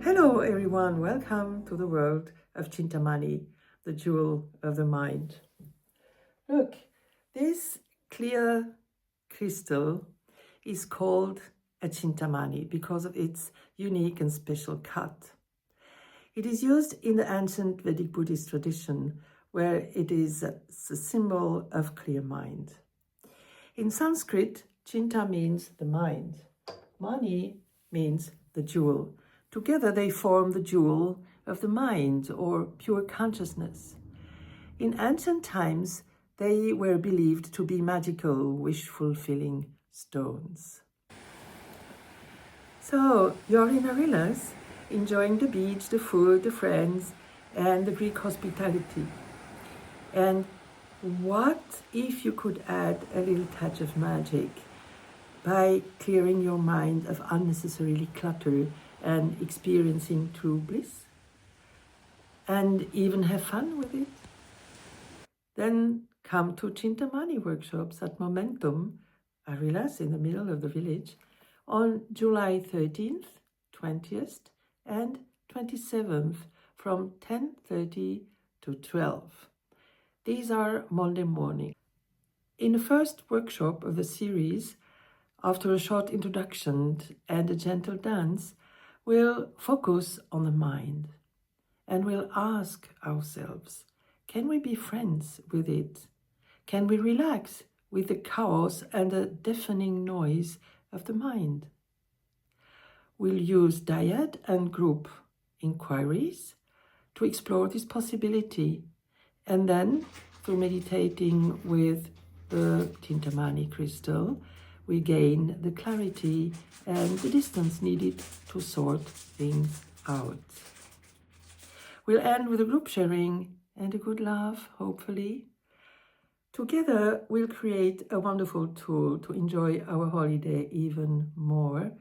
Hello everyone, welcome to the world of Chintâmani, the jewel of the mind. Look, this clear crystal is called a Chintâmani because of its unique and special cut. It is used in the ancient vedic-buddhist tradition where it is a symbol of clear mind. In Sanskrit, Chinta means the mind. Mani means the jewel. Together they form the jewel of the mind or pure consciousness. In ancient times, they were believed to be magical, wish-fulfilling stones. So, you're in Arillas, enjoying the beach, the food, the friends, and the Greek hospitality. And what if you could add a little touch of magic by clearing your mind of unnecessarily clutter and experiencing true bliss, and even have fun with it? Then come to Chintâmani workshops at Momentum, Arillas, in the middle of the village, on July 13th, 20th, and 27th from 10:30 to 12. These are Monday morning. In the first workshop of the series, after a short introduction and a gentle dance, we'll focus on the mind and we'll ask ourselves, can we be friends with it? Can we relax with the chaos and the deafening noise of the mind? We'll use dyad and group inquiries to explore this possibility, and then through meditating with the Chintâmani crystal, we gain the clarity and the distance needed to sort things out. We'll end with a group sharing and a good laugh, hopefully. Together, we'll create a wonderful tool to enjoy our holiday even more,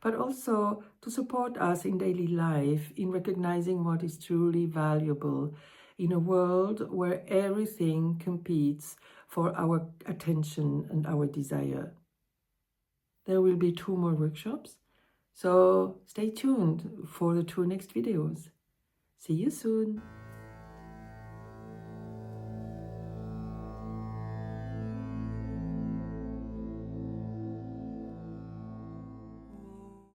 but also to support us in daily life in recognizing what is truly valuable in a world where everything competes for our attention and our desire. There will be 2 more workshops, so stay tuned for the 2 next videos. See you soon!